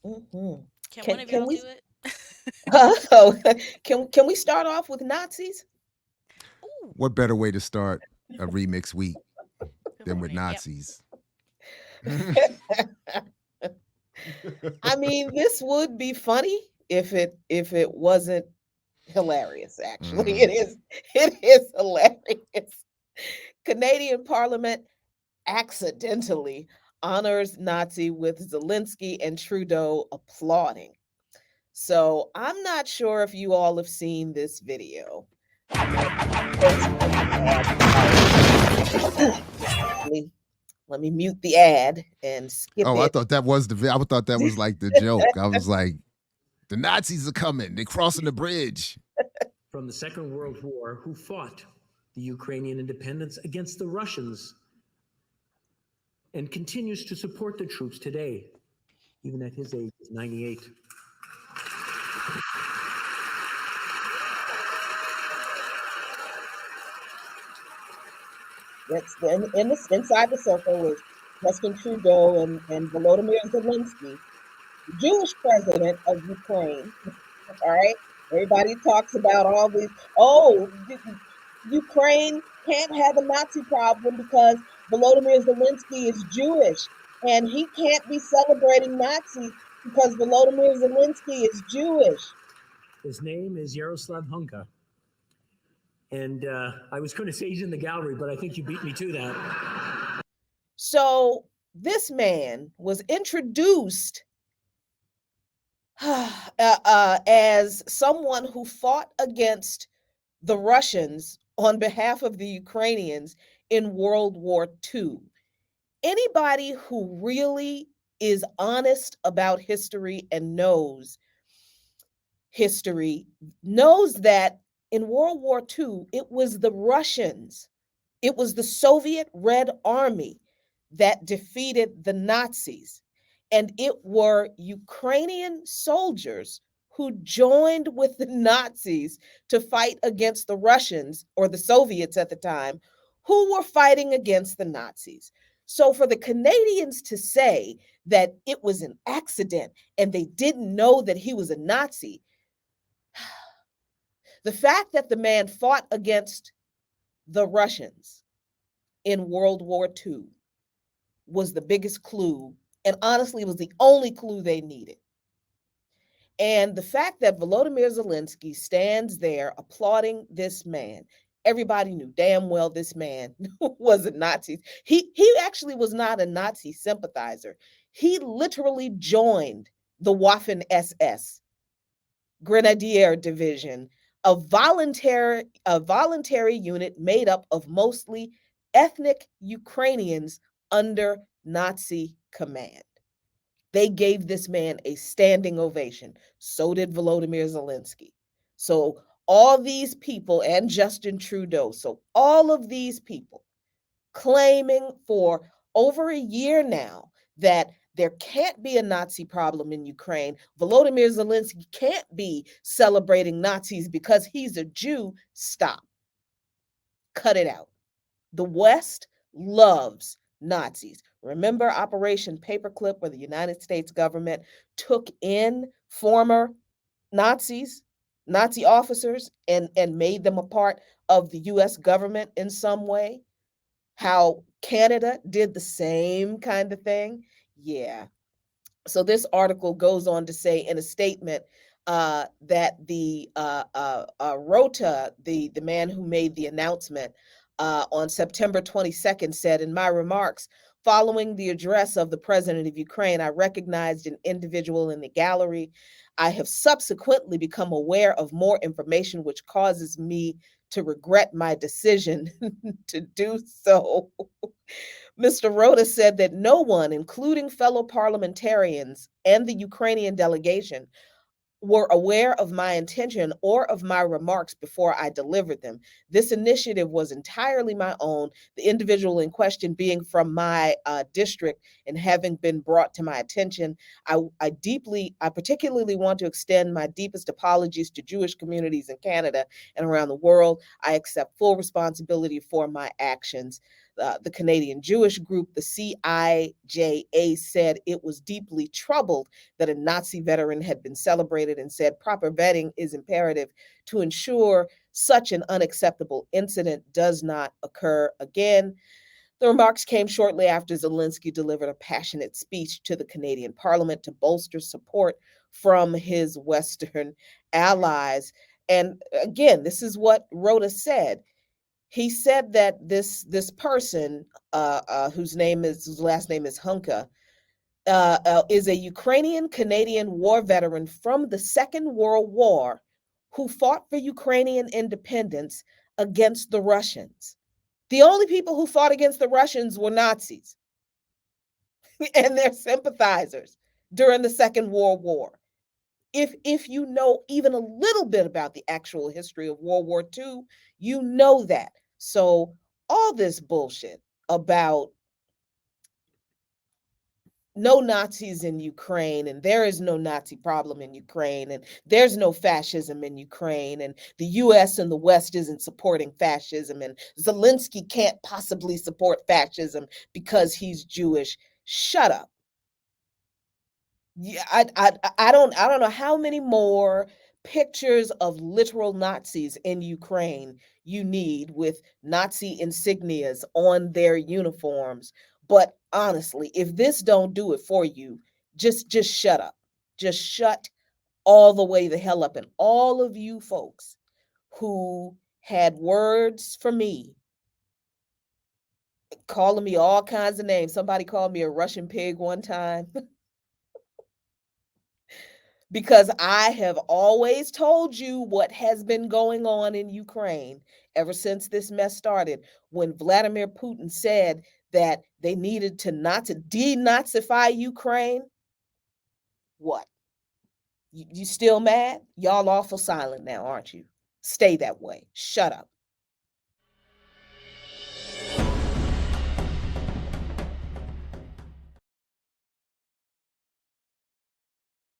Mhm. Can one Can of can y'all we do it? oh, can we start off with Nazis? Ooh, What better way to start a remix week good than with morning. Yep. Nazis? I mean, this would be funny if it wasn't hilarious. Actually, Mm. it is hilarious. Canadian Parliament accidentally honors Nazi with Zelensky and Trudeau applauding. So I'm not sure if you all have seen this video. I'm going to post let me let me mute the ad and skip Oh, I it. thought that was I thought that was like the joke. I was like, the Nazis are coming. They're crossing the bridge. From the Second World War who fought the Ukrainian independence against the Russians and continues to support the troops today, even at his age of 98. That's inside the circle is Justin Trudeau and Volodymyr Zelensky, the Jewish president of Ukraine. All right, everybody talks about all these. Oh, Ukraine can't have a Nazi problem because Volodymyr Zelensky is Jewish, and he can't be celebrating Nazis because Volodymyr Zelensky is Jewish. His name is Yaroslav Hunka. And I was going to say he's in the gallery, but I think you beat me to that. So this man was introduced as someone who fought against the Russians on behalf of the Ukrainians in World War II. Anybody who really is honest about history and knows history knows that in World War II, it was the Russians, it was the Soviet Red Army that defeated the Nazis. And it were Ukrainian soldiers who joined with the Nazis to fight against the Russians, or the Soviets at the time, who were fighting against the Nazis. So for the Canadians to say that it was an accident and they didn't know that he was a Nazi, the fact that the man fought against the Russians in World War II was the biggest clue, and honestly was the only clue they needed. And the fact that Volodymyr Zelensky stands there applauding this man, everybody knew damn well this man was a Nazi. He actually was not a Nazi sympathizer. He literally joined the Waffen SS Grenadier Division, a voluntary unit made up of mostly ethnic Ukrainians under Nazi command. They gave this man a standing ovation. So did Volodymyr Zelensky. So all these people and Justin Trudeau, so all of these people claiming for over a year now that there can't be a Nazi problem in Ukraine. Volodymyr Zelensky can't be celebrating Nazis because he's a Jew. Stop. Cut it out. The West loves Nazis. Remember Operation Paperclip, where the United States government took in former Nazis, Nazi officers, and made them a part of the US government in some way? How Canada did the same kind of thing? Yeah. So this article goes on to say in a statement that the Rota, the man who made the announcement on September 22nd, said, "In my remarks following the address of the president of Ukraine, I recognized an individual in the gallery. I have subsequently become aware of more information which causes me to regret my decision to do so." Mr. Rota said that no one, including fellow parliamentarians and the Ukrainian delegation, were aware of my intention or of my remarks before I delivered them. This initiative was entirely my own, the individual in question being from my district and having been brought to my attention. I particularly want to extend my deepest apologies to Jewish communities in Canada and around the world. I accept full responsibility for my actions. The Canadian Jewish group, the CIJA, said it was deeply troubled that a Nazi veteran had been celebrated and said proper vetting is imperative to ensure such an unacceptable incident does not occur again. The remarks came shortly after Zelensky delivered a passionate speech to the Canadian Parliament to bolster support from his Western allies. And again, this is what Rhoda said. He said that this person, whose last name is Hunka, is a Ukrainian Canadian war veteran from the Second World War who fought for Ukrainian independence against the Russians. The only people who fought against the Russians were Nazis and their sympathizers during the Second World War. If you know even a little bit about the actual history of World War II, you know that. So all this bullshit about no Nazis in Ukraine, and there is no Nazi problem in Ukraine, and there's no fascism in Ukraine, and the US and the West isn't supporting fascism, and Zelensky can't possibly support fascism because he's Jewish. Shut up. Yeah, I don't know how many more pictures of literal Nazis in Ukraine you need with Nazi insignias on their uniforms. But honestly, if this don't do it for you, just shut up. Just shut all the way the hell up. And all of you folks who had words for me, calling me all kinds of names. Somebody called me a Russian pig one time. Because I have always told you what has been going on in Ukraine ever since this mess started. When Vladimir Putin said that they needed to not to denazify Ukraine, what? You still mad? Y'all awful silent now, aren't you? Stay that way. Shut up.